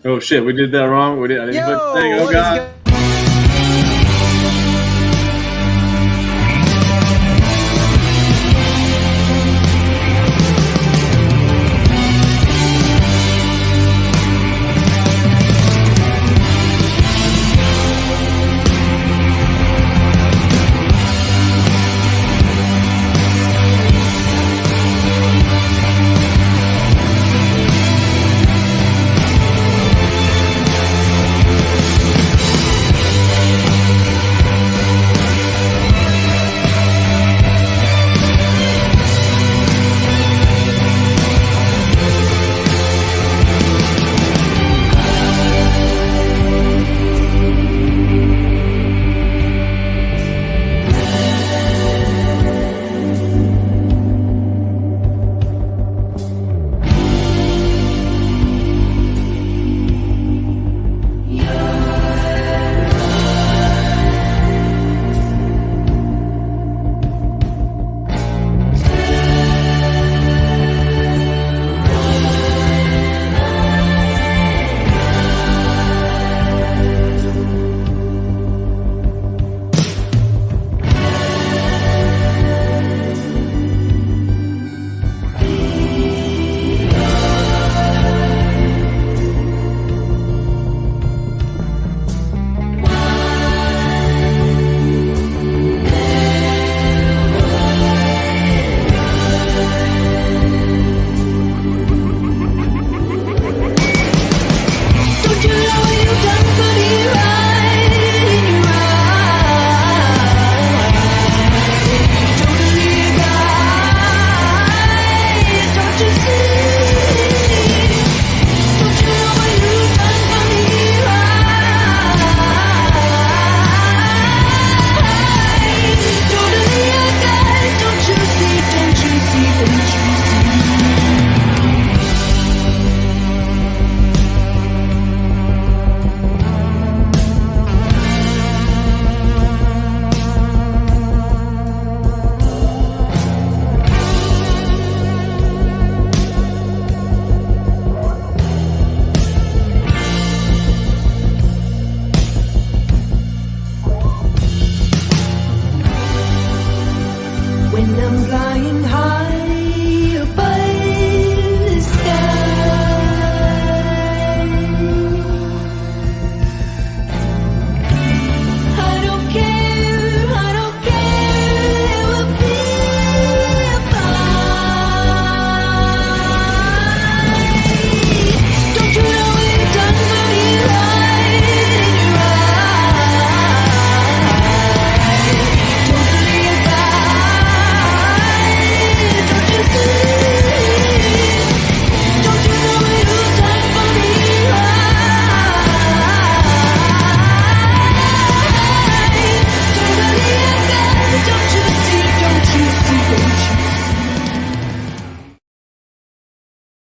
Oh shit, we did that wrong. We did. I didn't put the thing. Oh god.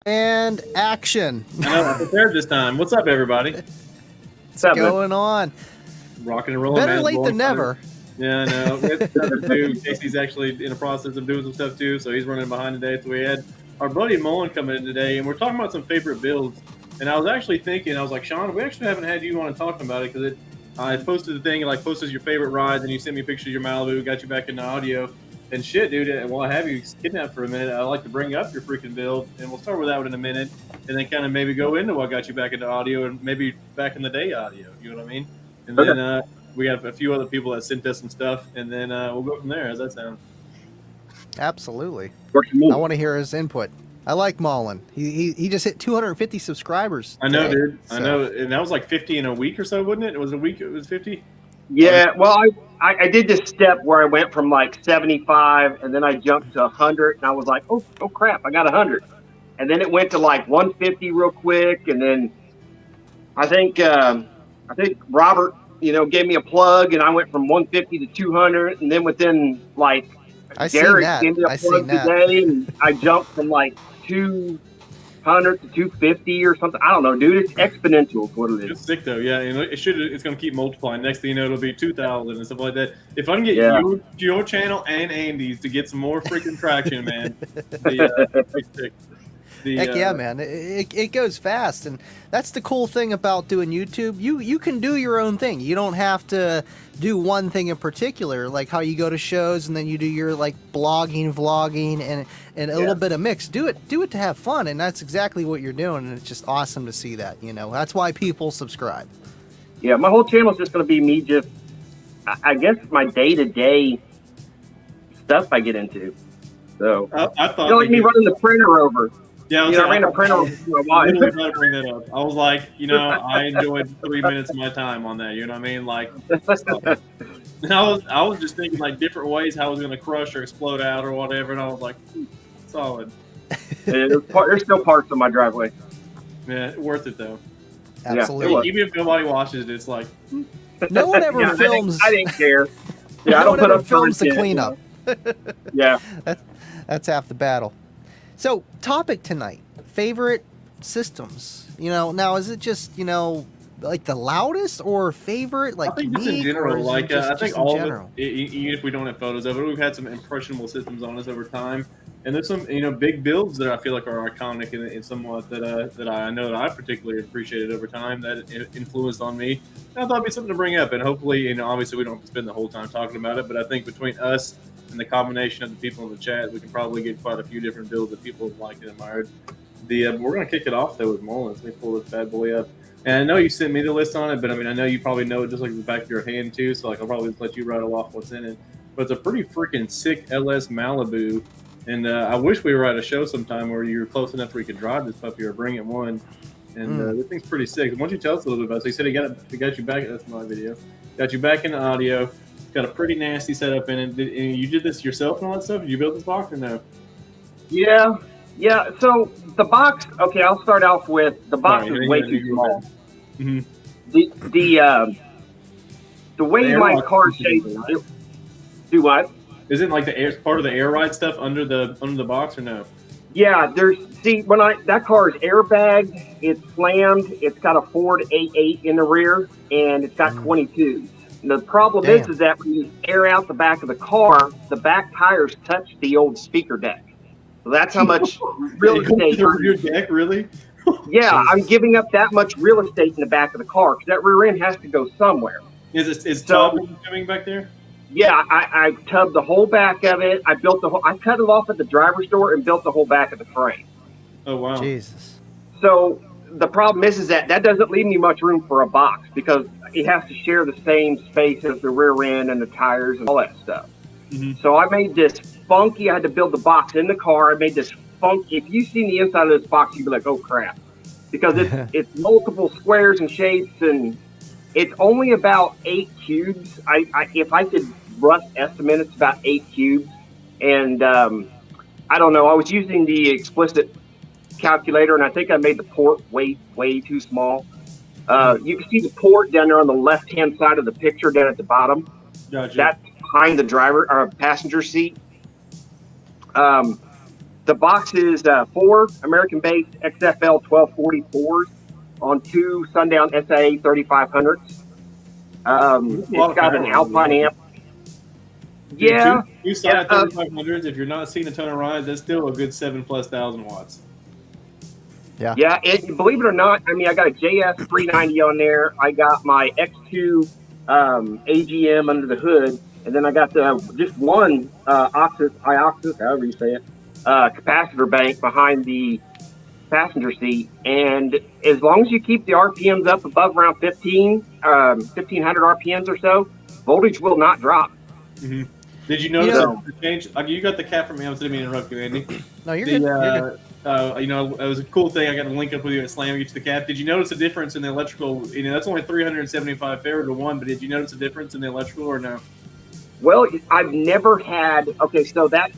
And action. I know, I'm prepared this time. What's up, everybody? What's going on? Rocking and rolling. Better man. late than never. Yeah, I know. We had another dude. Casey's actually in the process of doing some stuff too, so he's running behind today. So we had our buddy Mullen coming in today, and we're talking about some favorite builds. And I was actually thinking, I was like, Sean, we actually haven't had you on and talking about it because I posted the thing, like posted your favorite rides, and you sent me pictures of your Malibu, got you back into audio. And shit, dude, and while I have you kidnapped for a minute, I'd like to bring up your freaking build, and we'll start with that one in a minute, and then kind of maybe go into what got you back into audio and maybe back in the day audio. You know what I mean? And then we got a few other people that sent us some stuff, and then we'll go from there. How's that sound? Absolutely. I want to hear his input. I like Mullen. He just hit 250 subscribers. I know, dude. So. I know, and that was like 50 in a week or so, wasn't it? It was a week. It was 50. Yeah, well, I did this step where I went from like 75 and then I jumped to 100 and I was like, oh crap, I got 100. And then it went to like 150 real quick, and then I think Robert, gave me a plug and I went from 150 to 200, and then within like Derek gave me a plug today and I jumped from like 200 to 250 or something. I don't know, dude. It's exponential. What it is. It's sick though, yeah. It's going to keep multiplying. Next thing you know, it'll be 2,000 and stuff like that. If I can get your channel and Andy's to get some more freaking traction, man, it's sick. Heck yeah, man. It goes fast, and that's the cool thing about doing YouTube. You can do your own thing. You don't have to do one thing in particular, like how you go to shows and then you do your like blogging, vlogging, and a little bit of mix. Do it to have fun, and that's exactly what you're doing, and it's just awesome to see that. That's why people subscribe. Yeah, my whole channel is just going to be me just, I guess, my day-to-day stuff I get into. So I thought like me running the printer over. Yeah, I ran a printer over for my I wife. was trying to bring that up. I was like, I enjoyed 3 minutes of my time on that. You know what I mean? Like, and I was just thinking like different ways how it was going to crush or explode out or whatever, and I was like, solid. There's still parts of my driveway. Yeah, worth it though. Absolutely. Yeah, even if nobody watches it, it's like no one ever films. I didn't care. Yeah, I no don't one put ever up films the content, cleanup. Yeah. That's half the battle. So, topic tonight: favorite systems. Now is it just like the loudest or favorite? Like I think just in general, like I think all of it, even if we don't have photos of it, we've had some impressionable systems on us over time, and there's some big builds that I feel like are iconic and somewhat that I know that I particularly appreciated over time that influenced on me. And I thought it'd be something to bring up, and hopefully, obviously we don't have to spend the whole time talking about it, but I think between us and the combination of the people in the chat, we can probably get quite a few different builds that people have liked and admired. We're going to kick it off though with Mullins. Let me pull this bad boy up. And I know you sent me the list on it, but I mean, I know you probably know it just like the back of your hand too. So like, I'll probably just let you rattle off what's in it. But it's a pretty freaking sick LS Malibu. And I wish we were at a show sometime where you were close enough where you could drive this puppy or bring it one. And this thing's pretty sick. Why don't you tell us a little bit about it? So he said he got you back. That's my video. Got you back in the audio. Got a pretty nasty setup in it. And you did this yourself and all that stuff? Did you build this box or no? Yeah. So the box. Okay, I'll start off with the box is way too small. Mm-hmm. The way my car shaped. Do what? Isn't like the air part of the air ride stuff under the box or no? Yeah, that car is airbag, it's slammed, it's got a Ford 88 in the rear, and it's got 22. And the problem is that when you air out the back of the car, the back tires touch the old speaker deck. So that's how much real estate. Your deck, really? Yeah, I'm giving up that much real estate in the back of the car because that rear end has to go somewhere. Is tub coming back there? Yeah, I tubbed the whole back of it. I cut it off at the driver's door and built the whole back of the frame. Oh wow! Jesus. So the problem is that doesn't leave me much room for a box because it has to share the same space as the rear end and the tires and all that stuff. Mm-hmm. So I made this funky. I had to build the box in the car. I made this funky. If you see the inside of this box, you'd be like, "Oh crap," because it's multiple squares and shapes and. It's only about 8 cubes. If I could rough estimate, it's about 8 cubes. And I don't know. I was using the explicit calculator, and I think I made the port way too small. You can see the port down there on the left-hand side of the picture down at the bottom. Gotcha. That's behind the driver or passenger seat. The box is 4 American-based XFL 1244s. On 2 Sundown SIA 3500s. It's got an Alpine amp. Yeah. Two SIA 3500s. If you're not seeing a ton of rides, that's still a good 7,000+ watts. Yeah. Yeah. Believe it or not, I mean, I got a JS 390 on there. I got my X2 AGM under the hood, and then I got just one iOxus, however you say it, capacitor bank behind the passenger seat, and as long as you keep the RPMs up above around 1500 RPMs or so, voltage will not drop. Mm-hmm. Did you notice the change? You got the cap from me. I was going to interrupt you, Andy. No, you're good. You're good. It was a cool thing. I got to link up with you and slam you to the cap. Did you notice a difference in the electrical? That's only 375 farad to 1, but did you notice a difference in the electrical or no? Well, I've never had. Okay, so that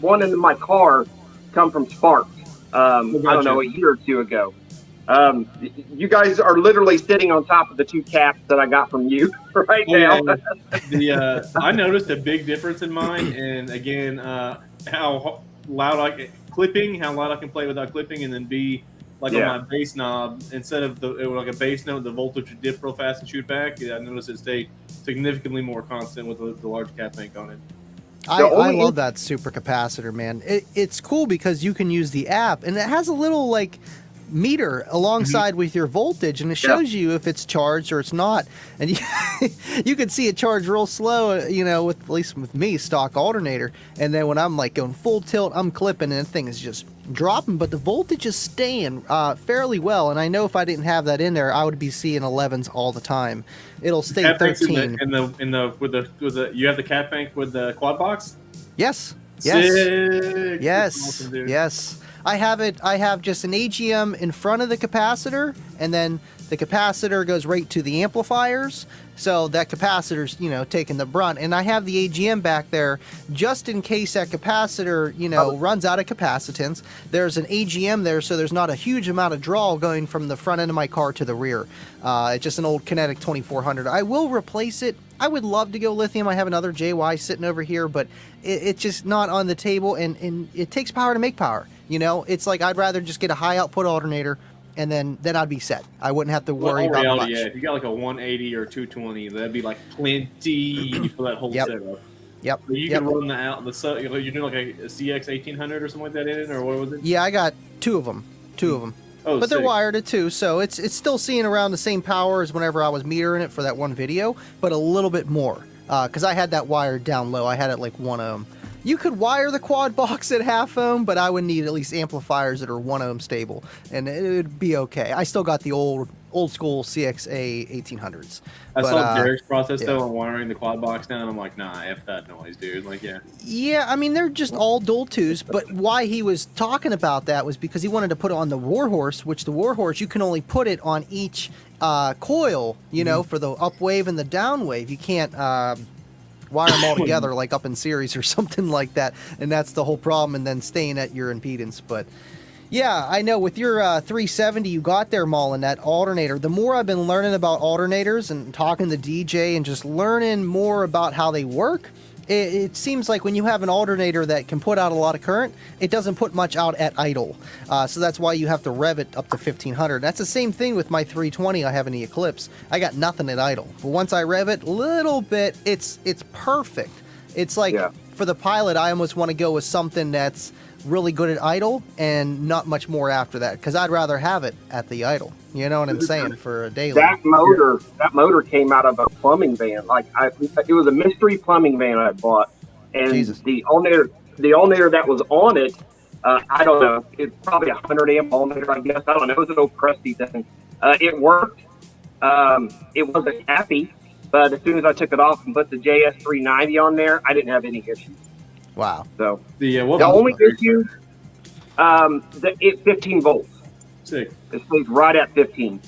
one in my car come from Sparks. I don't know, a year or two ago. You guys are literally sitting on top of the 2 caps that I got from you right now. Yeah. I noticed a big difference in mine, and again, how loud how loud I can play without clipping, and then on my bass knob, instead of like a bass note, the voltage would dip real fast and shoot back. I noticed it stayed significantly more constant with the large cap bank on it. I love that super capacitor, man. It's cool because you can use the app, and it has a little like meter alongside with your voltage, and it shows you if it's charged or it's not. And you can see it charge real slow, you know, with at least with me, stock alternator. And then when I'm like going full tilt, I'm clipping, and the thing is just dropping, but the voltage is staying fairly well. And I know if I didn't have that in there, I would be seeing 11s all the time. It'll stay 13. In the with the you have the cat bank with the quad box. Yes. Sick. Yes. Awesome, yes. I have just an AGM in front of the capacitor, and then the capacitor goes right to the amplifiers. So that capacitor's, you know, taking the brunt. And I have the AGM back there just in case that capacitor, you know, runs out of capacitance. There's an AGM there, so there's not a huge amount of draw going from the front end of my car to the rear. It's just an old Kinetic 2400. I will replace it. I would love to go lithium. I have another JY sitting over here, but it's just not on the table, and it takes power to make power. You know, it's like I'd rather just get a high output alternator, and then I'd be set. I wouldn't have to worry about much. Yeah, if you got like a 180 or 220, that'd be like plenty for that whole setup. Yep. So you can run you're doing like a CX 1800 or something like that in it, or what was it? Yeah, I got two of them. Oh, but they're wired at 2, so it's still seeing around the same power as whenever I was metering it for that one video, but a little bit more. Because I had that wired down low. I had it like 1 ohm. You could wire the quad box at half ohm, but I would need at least amplifiers that are 1 ohm stable, and it would be okay. I still got the old school CXA 1800s. I saw Derek's process though on wiring the quad box down. I'm like, nah, F that noise, dude. Like, yeah, I mean, they're just all dual 2s, but why he was talking about that was because he wanted to put it on the Warhorse, which the Warhorse, you can only put it on each coil, you know, for the up wave and the down wave. You can't wire them all together like up in series or something like that, and that's the whole problem, and then staying at your impedance. But yeah, I know with your 370 you got there, Mullen, that alternator, the more I've been learning about alternators and talking to DJ and just learning more about how they work, it seems like when you have an alternator that can put out a lot of current, it doesn't put much out at idle. So that's why you have to rev it up to 1500. That's the same thing with my 320 I have in the Eclipse. I got nothing at idle. But once I rev it a little bit, it's perfect. It's like for the Pilot, I almost want to go with something that's really good at idle and not much more after that, because I'd rather have it at the idle. You know what I'm saying? For a daily. That motor came out of a plumbing van. Like it was a mystery plumbing van I bought, and the alternator that was on it, I don't know, it's probably a 100 amp alternator, I guess. I don't know. It was an old crusty thing. It worked. It wasn't happy, but as soon as I took it off and put the JS390 on there, I didn't have any issues. Wow. So the only issue, 15 volts. Sick. It stays right at 15.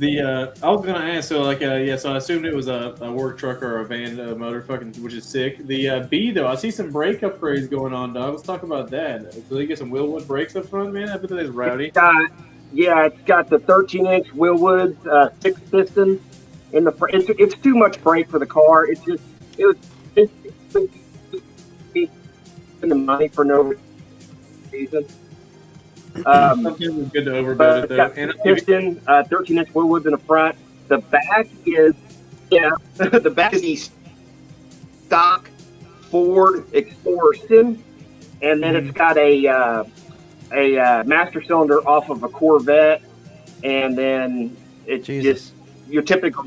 I was gonna ask, so like, so I assumed it was a work truck or a van motor, which is sick. The B though, I see some brake upgrades going on, dog. Let's talk about that. So they get some Willwood brakes up front, man. I bet that is rowdy. It's got the 13-inch Willwood 6 piston in the front. It's too much brake for the car. It's the money for no reason. Sometimes it's good to overbuild it though. And piston, 13-inch Willwoods in the front. The back is the back is the stock Ford Explorer, and then it's got a master cylinder off of a Corvette, and then it's just your typical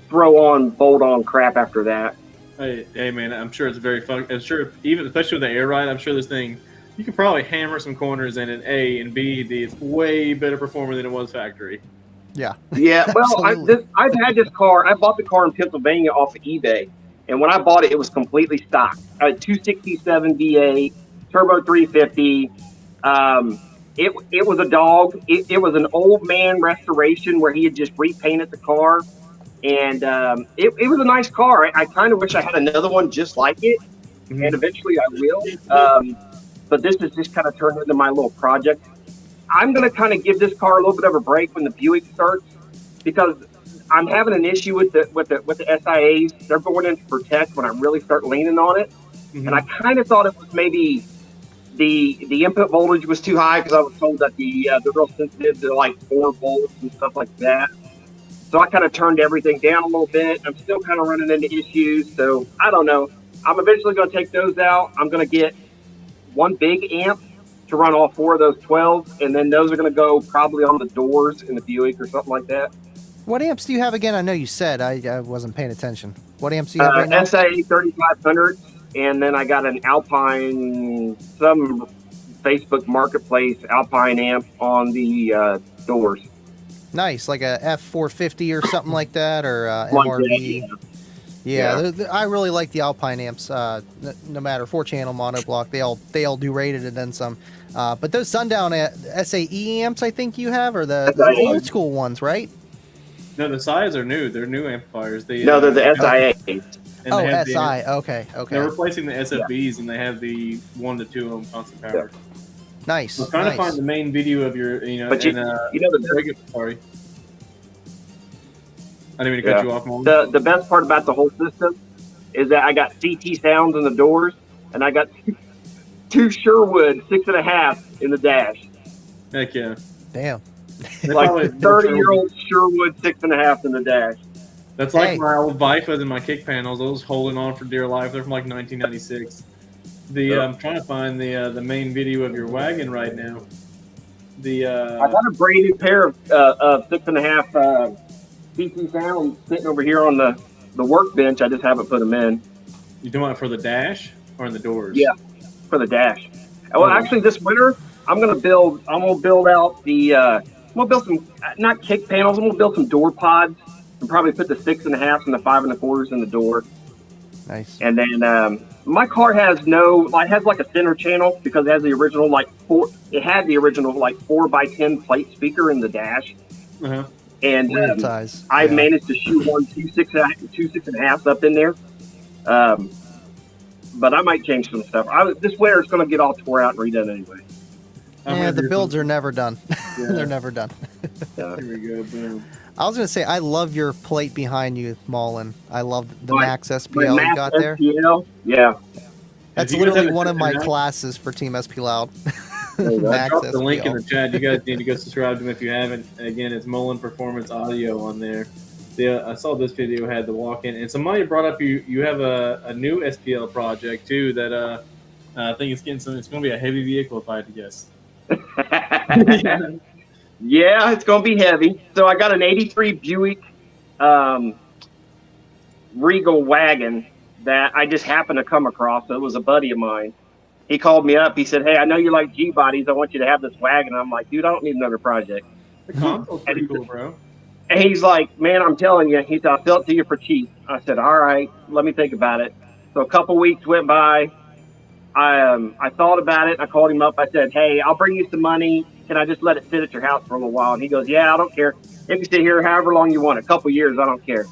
bolt on crap after that. Hey man, I'm sure it's very fun. I'm sure, even especially with the air ride, I'm sure this thing, you could probably hammer some corners in it. A and B, it's way better performer than it was factory. Yeah. Yeah. Well, I've had this car. I bought the car in Pennsylvania off of eBay, and when I bought it, it was completely stock. I had 267 V8, turbo 350. It was a dog. It was an old man restoration where he had just repainted the car. And it was a nice car. I kind of wish I had another one just like it, and eventually I will. But this has just kind of turned into my little project. I'm going to kind of give this car a little bit of a break when the Buick starts, because I'm having an issue with the SIAs. They're going in to protect when I really start leaning on it. And I kind of thought it was maybe the input voltage was too high, because I was told that they're real sensitive to like 4 volts and stuff like that. So I kind of turned everything down a little bit. I'm still kind of running into issues. So I don't know. I'm eventually going to take those out. I'm going to get one big amp to run all 4 of those 12s, and then those are going to go probably on the doors in the Buick or something like that. What amps do you have again? I know you said I wasn't paying attention. What amps do you have right now? SA 3500, and then I got an Alpine, some Facebook Marketplace Alpine amp on the doors. Nice, like a F450 or something like that, or Like MRV. that, Yeah, I really like the Alpine amps. No matter 4-channel monoblock, they all do rated and then some. But those Sundown SAE amps, I think you have, are the old school ones, right? No, the SIs are new. They're new amplifiers. No, they're the SIAs. And Oh, they have SI. Okay. They're replacing the SFBs, and they have the 1 to 2 ohm constant power. Nice. I'm trying to find the main video of your, But you know sorry. I didn't mean to cut you off, Mom. The best part about the whole system is that I got CT sounds in the doors, and I got 2 Sherwood 6.5 in the dash. Heck yeah. Damn. Like 30-year-old Sherwood 6.5 in the dash. That's like my old Vifas and my kick panels. I was holding on for dear life. They're from like 1996. I'm trying to find the main video of your wagon right now. I got a braided pair of 6.5 CT sounds sitting over here on the workbench. I just haven't put them in. You doing it for the dash or in the doors? Yeah, for the dash. Well, actually, this winter I'm gonna build out the. I'm gonna build some not kick panels. I'm gonna build some door pods and probably put the 6.5 and the 5.25 in the door. Nice. And then my car has it has like a center channel because it has the original 4x10 plate speaker in the dash. Uh-huh. And size. I managed to shoehorn 2 6.5s up in there. But I might change some stuff. This winter it's going to get all tore out and redone anyway. Yeah, the builds are never done. Yeah. They're never done. Here we go. Boom. I was going to say, I love your plate behind you, Mullen. I love the My- Max SPL you got there. SPL, yeah. That's If you guys literally haven't one of checked my it out- classes for Team SP Loud. I Max dropped the link in SPL. the chat. You guys need to go subscribe to him if you haven't. Again, it's Mullen Performance Audio on there. I saw this video had the walk-in, and somebody brought up you have a new SPL project too that I think it's going to be a heavy vehicle if I had to guess. Yeah, it's going to be heavy. So I got an 83 Buick Regal wagon that I just happened to come across. It was a buddy of mine. He called me up. He said, "Hey, I know you like G-bodies. I want you to have this wagon." I'm like, "Dude, I don't need another project." The console's pretty cool, bro. And he's like, "Man, I'm telling you." He said, "I'll sell it to you for cheap." I said, "All right, let me think about it." So a couple weeks went by. I thought about it. I called him up. I said, "Hey, I'll bring you some money. Can I just let it sit at your house for a little while?" And he goes, "Yeah, I don't care. It can sit here however long you want. A couple years, I don't care."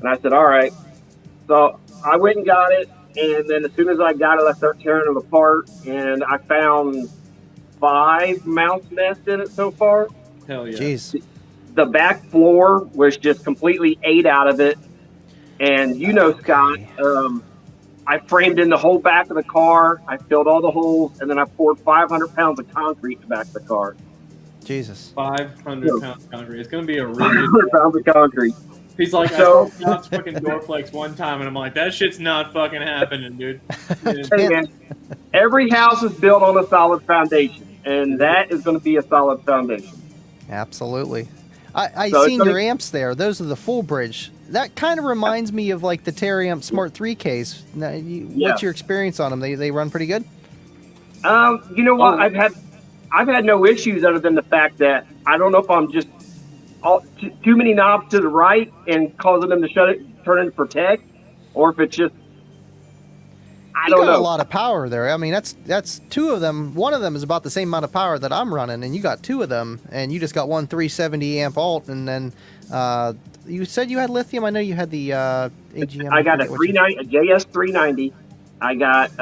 And I said, "All right." So I went and got it. And then as soon as I got it, I started tearing it apart. And I found 5 mouse nests in it so far. Hell yeah. Jeez. The back floor was just completely ate out of it. And Scott, I framed in the whole back of the car. I filled all the holes, and then I poured 500 pounds of concrete in the back of the car. Jesus. 500 pounds of concrete. It's going to be a rigid. 500 pounds of concrete. He's like, So- I saw Scott's fucking Dorflex one time, and I'm like, that shit's not fucking happening, dude. Hey, man, every house is built on a solid foundation, and that is going to be a solid foundation. Absolutely. I So it's seen gonna- your amps there. Those are the full bridge. That kind of reminds me of like the Terramp Smart 3 case. Now, what's your experience on them? They run pretty good? You know what? I've had no issues other than the fact that I don't know if I'm just too many knobs to the right and causing them to turn into protect, or if it's just I You don't got know. a lot of power there. I mean, that's 2 of them. One of them is about the same amount of power that I'm running, and you got 2 of them, and you just got one 370 amp alt, and then you said you had lithium. I know you had the AGM. I got a JS 390. I got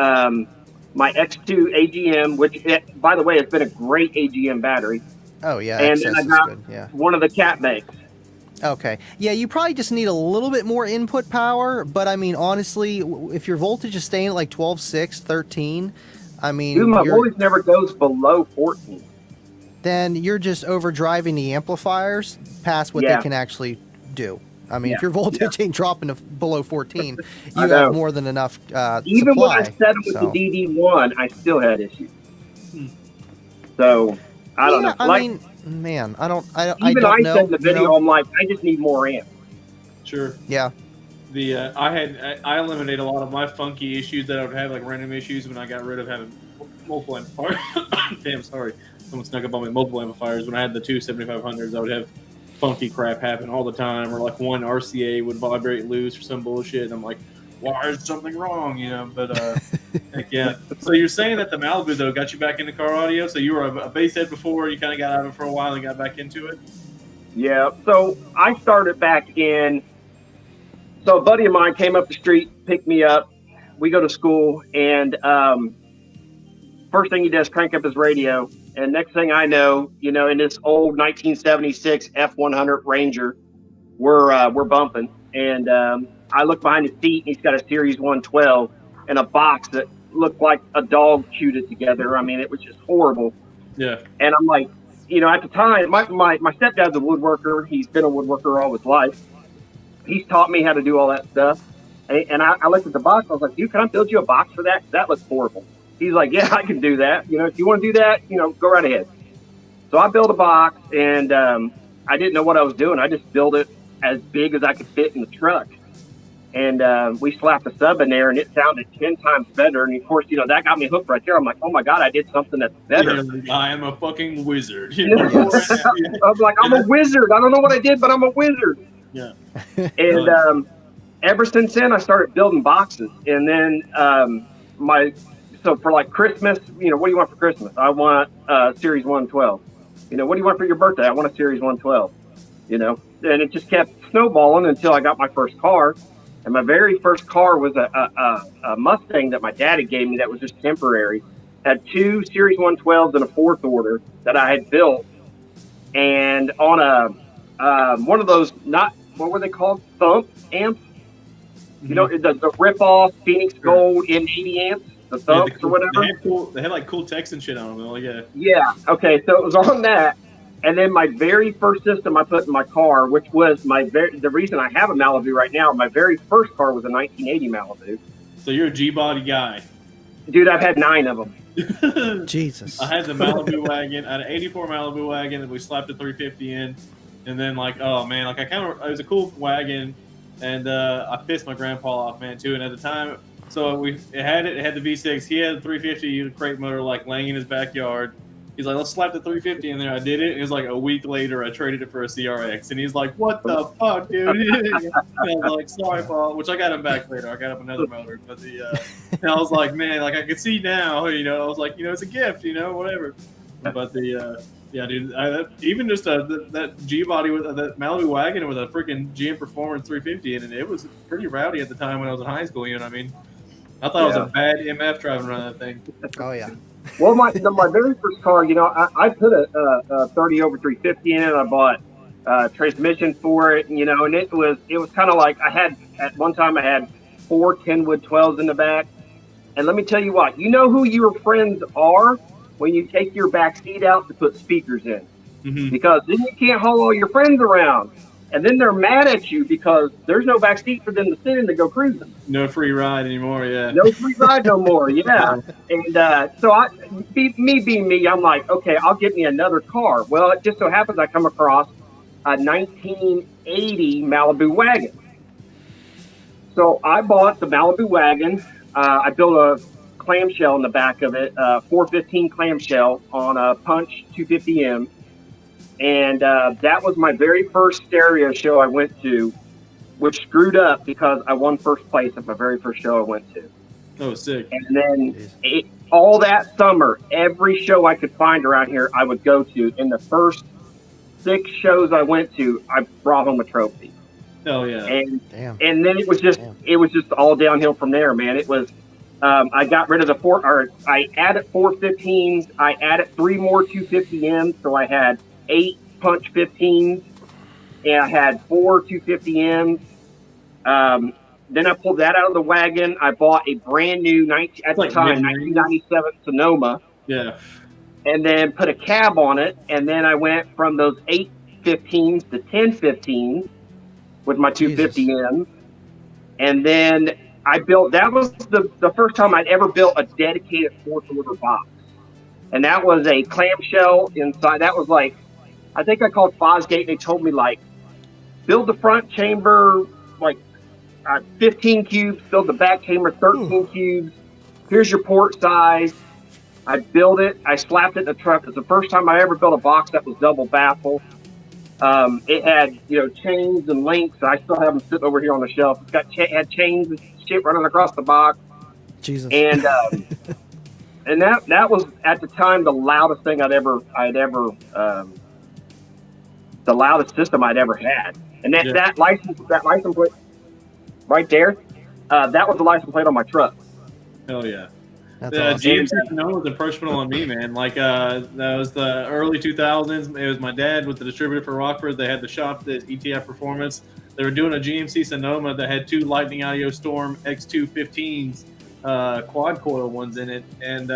my X2 AGM, which by the way, it's been a great AGM battery. Oh yeah, And XS then I is got good. Yeah. one of the cat banks. Okay. Yeah, you probably just need a little bit more input power, but I mean, honestly, if your voltage is staying at like 12.6, 13, I mean, Dude, my voltage never goes below 14. then you're just overdriving the amplifiers past what Yeah. they can actually do. I mean, Yeah, if your voltage ain't dropping to below 14, I you know. have more than enough Even supply. when I set them with So. the DD1, I still had issues. Hmm. So I don't know. I Like, mean, man, I don't even I know. said in the video, I'm like, I just need more amps. Sure. Yeah. I eliminated a lot of my funky issues that I would have, like random issues, when I got rid of having multiple amplifiers. Damn, sorry, someone snuck up on me. Multiple amplifiers. When I had the two 7500s, I would have funky crap happen all the time, or like one RCA would vibrate loose or some bullshit, and I'm like, why is something wrong? You know, but heck yeah. So you're saying that the Malibu though got you back into car audio? So you were a bass head before, you kind of got out of it for a while and got back into it. Yeah. So I started back in. So a buddy of mine came up the street, picked me up. We go to school, and first thing he does, crank up his radio. And next thing I know, you know, in this old 1976 F100 Ranger, we're bumping. And I look behind his seat, and he's got a Series 112 and a box that looked like a dog chewed it together. I mean, it was just horrible. Yeah. And I'm like, you know, at the time, my stepdad's a woodworker. He's been a woodworker all his life. He's taught me how to do all that stuff. And I looked at the box. I was like, dude, can I build you a box for that? That looks horrible. He's like, yeah, I can do that. You know, if you want to do that, you know, go right ahead. So I built a box, and I didn't know what I was doing. I just built it as big as I could fit in the truck. And we slapped a sub in there, and it sounded 10 times better. And of course, you know, that got me hooked right there. I'm like, oh my God, I did something that's better. Yeah, I am a fucking wizard. You know? Yes. I was like, I'm a wizard. I don't know what I did, but I'm a wizard. Yeah. And ever since then, I started building boxes. And then so for like Christmas, you know, what do you want for Christmas? I want Series 112. You know, what do you want for your birthday? I want a Series 112. You know, and it just kept snowballing until I got my first car. And my very first car was a Mustang that my daddy gave me that was just temporary. Had two Series 112s and a fourth order that I had built. And on one of those, what were they called? Thump amps? You know, the rip-off Phoenix Gold M80 amps, the Thumps or whatever. They had like cool text and shit on them. Like, yeah. Yeah. Okay. So it was on that. And then my very first system I put in my car, which was the reason I have a Malibu right now, my very first car was a 1980 Malibu. So you're a G-body guy. Dude, I've had 9 of them. Jesus. I had the Malibu wagon. I had an 84 Malibu wagon that we slapped a 350 in. And then like, oh man, like it was a cool wagon. And I pissed my grandpa off, man, too. And at the time, so it had the V6. He had the 350 crate motor like laying in his backyard. He's like, let's slap the 350 in there. I did it. And it was like a week later, I traded it for a CRX. And he's like, what the fuck, dude? And I was like, sorry, Paul. Which I got him back later. I got him another motor. But and I was like, man, like I can see now, you know, I was like, you know, it's a gift, you know, whatever. But yeah, dude, even just that G-body with that Malibu wagon with a freaking GM Performance 350 in it, it was pretty rowdy at the time when I was in high school, you know what I mean? I thought it was a bad MF driving around that thing. Oh, yeah. Well, my very first car, you know, I put a 30 over 350 in it. I bought transmission for it, you know, and it was kind of like at one time I had 4 Kenwood 12s in the back. And let me tell you what, you know who your friends are when you take your back seat out to put speakers in. Mm-hmm. Because then you can't haul all your friends around. And then they're mad at you because there's no back seat for them to sit in to go cruising. No free ride anymore, yeah. No free ride no more, yeah. And so me being me, I'm like, okay, I'll get me another car. Well, it just so happens I come across a 1980 Malibu wagon. So I bought the Malibu wagon. I built a clamshell in the back of it, 415 clamshell on a Punch 250M. And that was my very first stereo show I went to, which screwed up because I won first place at my very first show I went to. Oh, sick. And then all that summer, every show I could find around here, I would go to. In the first 6 shows I went to, I brought home a trophy. Oh, yeah. And then it was just all downhill from there, man. It was, I got rid of I added 415s. I added 3 more 250Ms. So I had 8 Punch 15s, and I had 4 250Ms. Then I pulled that out of the wagon. I bought a brand new 1997 Sonoma. Yeah. And then put a cab on it. And then I went from those 8 15s to 10 15s, with my 250Ms. And then I built, that was the first time I'd ever built a dedicated fourth order box. And that was a clamshell inside. That was like, I think I called Fosgate and they told me like, build the front chamber like 15 cubes, build the back chamber 13 cubes. Here's your port size. I built it. I slapped it in the truck. It's the first time I ever built a box that was double baffle. It had, chains and links. I still have them sitting over here on the shelf. It's got had chains and shit running across the box. Jesus. And and that was at the time the loudest thing the loudest system I'd ever had. And that license plate right there, that was the license plate on my truck. Hell yeah. That's The awesome. GMC Sonoma was impressional on me, man. Like, that was the early 2000s. It was my dad with the distributor for Rockford. They had the shop, the ETF Performance. They were doing a GMC Sonoma that had 2 Lightning Audio Storm X215s, quad coil ones in it. And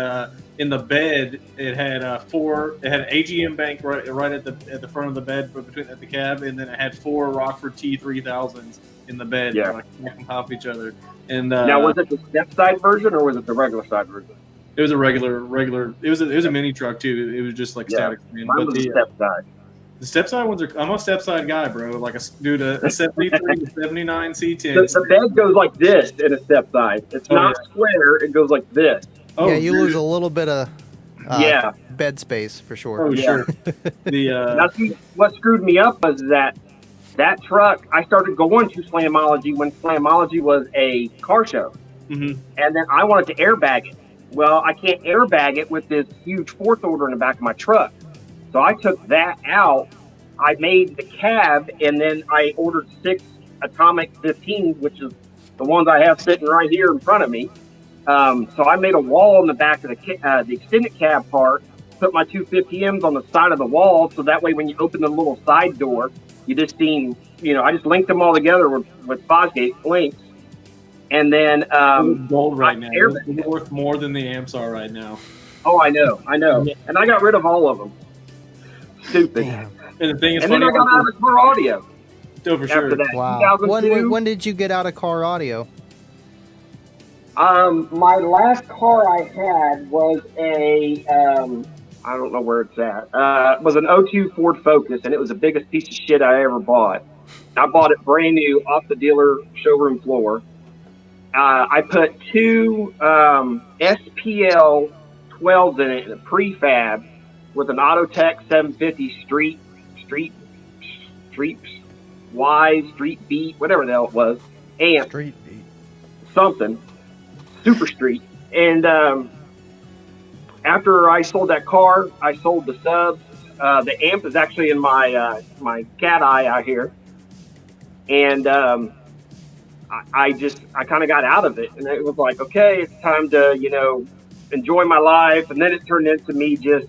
in the bed, it had an AGM bank right at the front of the bed at the cab, and then it had 4 Rockford T3000s in the bed, like on top of each other. And now, was it the step side version or was it the regular side version? It was a regular. It was a mini truck too. It was just like static. Mine was the step side. The step side ones are. I'm a step side guy, bro. Like a 73 to 79 C10. The bed goes like this in a step side. It's not square. It goes like this. Oh, yeah, you lose a little bit of bed space for sure. Oh, sure. Now, see, what screwed me up was that truck, I started going to Slamology when Slamology was a car show. Mm-hmm. And then I wanted to airbag it. Well, I can't airbag it with this huge fourth order in the back of my truck. So I took that out. I made the cab, and then I ordered 6 Atomic 15s, which is the ones I have sitting right here in front of me. So I made a wall on the back of the extended cab part, put my 250Ms on the side of the wall, so that way when you open the little side door, you just seen, I just linked them all together with Fosgate links. And then it's gold right now. It's worth more than the amps are right now. Oh, I know. And I got rid of all of them. Stupid. Damn. And the thing is, and then I got out of car audio. Oh, for sure. After that, Wow. 2002. When did you get out of car audio? My last car I had was a I don't know where it's at. It was an 02 Ford Focus, and it was the biggest piece of shit I ever bought. I bought it brand new off the dealer showroom floor. I put 2 SPL 12s in it in a prefab with an Autotech 750 Street Beat, whatever the hell it was, amp, Street Beat. something, Super Street. And after I sold that car, I sold the subs. The amp is actually in my cat eye out here. And I kind of got out of it. And it was like, okay, it's time to, enjoy my life. And then it turned into me just,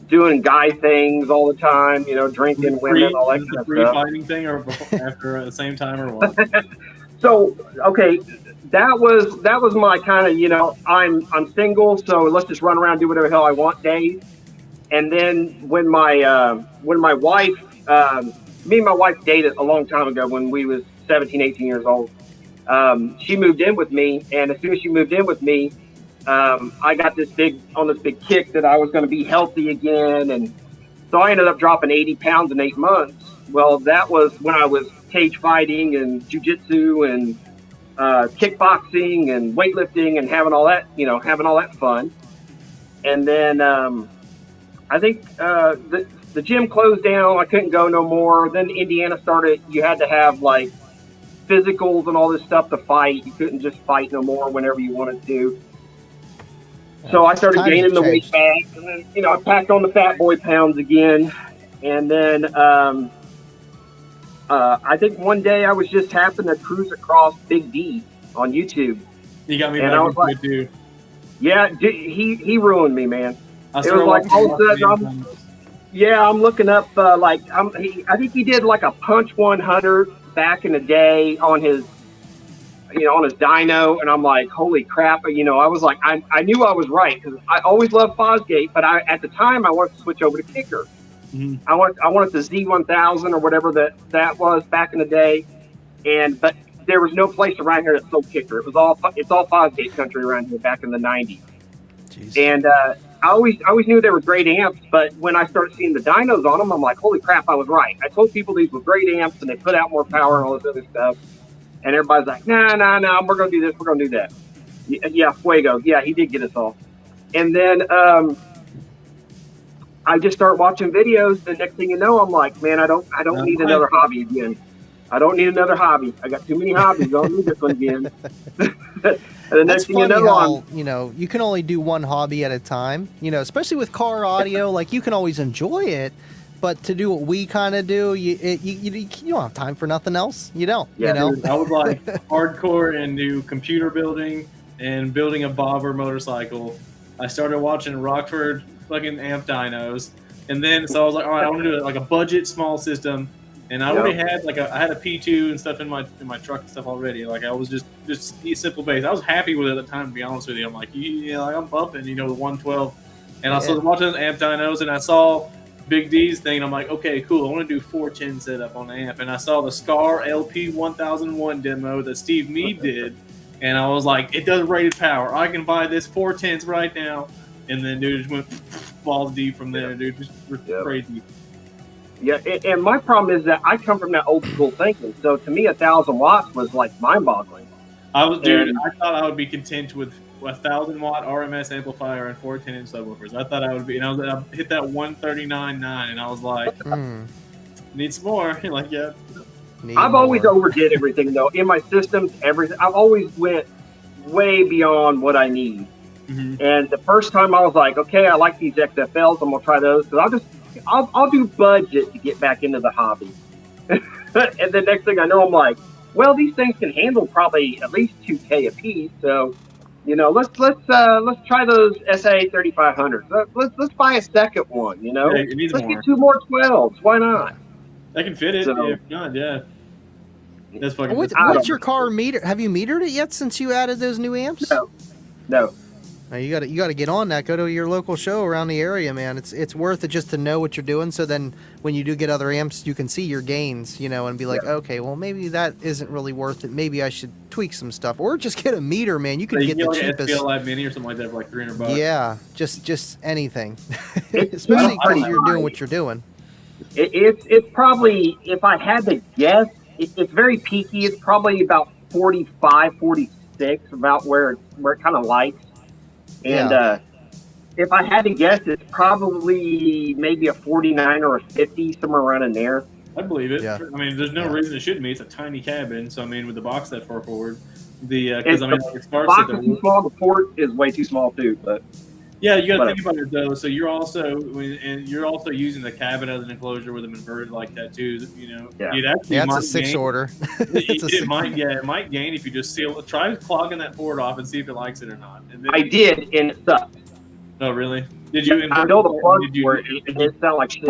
doing guy things all the time, drinking, women, all that kind of stuff. Fighting thing, or after at the same time, or what? So, okay, that was my kind of, I'm single, so let's just run around, do whatever the hell I want days. And then when my wife, me and my wife dated a long time ago when we was 17, 18 years old. She moved in with me, and as soon as she moved in with me, I got this big kick that I was going to be healthy again. And so I ended up dropping 80 pounds in 8 months. Well, that was when I was cage fighting and jujitsu and kickboxing and weightlifting and having all that fun. And then I think the gym closed down. I couldn't go no more. Then Indiana started. You had to have like physicals and all this stuff to fight. You couldn't just fight no more whenever you wanted to. So I started gaining the weight back, and then I packed on the fat boy pounds again. And then I think one day I was just happened to cruise across Big D on YouTube. You got me back into it too. Yeah, he ruined me, man. It was like all of a sudden I'm looking up I think he did like a Punch 100 back in the day on his on his dyno, and I'm like, holy crap. I was like, I knew I was right because I always loved Fosgate, but at the time I wanted to switch over to Kicker. Mm-hmm. I wanted the Z1000 or whatever that was back in the day, but there was no place around here that sold kicker. It's all 5-gate country around here back in the '90s. Jeez. And I always knew they were great amps, but when I started seeing the dynos on them, I'm like, holy crap, I was right. I told people these were great amps and they put out more power and all this other stuff. And everybody's like, nah, we're going to do this, we're going to do that. Yeah, Fuego. Yeah, he did get us all. And then I just start watching videos. The next thing you know, I'm like, man, I don't need another hobby again. I don't need another hobby. I got too many hobbies. I don't need this one again. And the next thing you know, you can only do one hobby at a time, especially with car audio. Like, you can always enjoy it, but to do what we kind of do, you don't have time for nothing else. You don't, Dude, I was like hardcore into computer building and building a bobber motorcycle. I started watching Rockford fucking amp dynos. And then, so I was like, all right, I want to do like a budget small system. And I already had I had a P2 and stuff in my truck and stuff already. Like, I was just simple bass. I was happy with it at the time, to be honest with you. I'm like, like I'm bumping, the 112. And I started watching those amp dynos, and I saw Big D's thing. And I'm like, okay, cool. I want to do 410 setup on the amp. And I saw the Scar LP 1001 demo that Steve Mead did, and I was like, it does rated power. I can buy this 410s right now. And then, dude, just went balls deep from there, dude. Just crazy. Yeah, and my problem is that I come from that old school thinking. So to me, 1,000 watts was like mind-boggling. I thought I would be content with 1,000-watt RMS amplifier and 410-inch subwoofers. I thought I would be, and I hit that 139.9, and I was like, need some more. Like, yeah. I've always overdid everything though in my systems. Everything I've always went way beyond what I need. Mm-hmm. And the first time I was like, okay, I like these XFLs. I'm gonna try those because I'll do budget to get back into the hobby. And the next thing I know, I'm like, well, these things can handle probably at least 2K a piece. So, let's try those SA 3500s. Let's buy a second one. Let's get 2 more 12s. Why not? I can fit it. If not, yeah. That's fucking. What's your car meter? Have you metered it yet since you added those new amps? No. You got to get on that. Go to your local show around the area, man. It's worth it just to know what you're doing. So then, when you do get other amps, you can see your gains, and be like, okay, well maybe that isn't really worth it. Maybe I should tweak some stuff, or just get a meter, man. You can get the cheapest. SPL Live Mini or something like that for like $300. Yeah, just anything, especially because you're doing what you're doing. It's probably, if I had to guess, it's very peaky. It's probably about 45, 46, about where it kind of lights. And if I had to guess, it's probably maybe a 49 or a 50, somewhere around in there. I believe it. Yeah. I mean, there's no reason it shouldn't be. It's a tiny cabin, so I mean, with the box that far forward, the box is too small. The port is way too small too. But yeah, you got to think about it though. So you're also using the cabin as an enclosure with them inverted like that too. It's a 6 order. It might gain if you just try clogging that port off and see if it likes it or not. And then, I did, and it sucked. Oh really? Did you? I know the plug for it. It didn't sound like shit.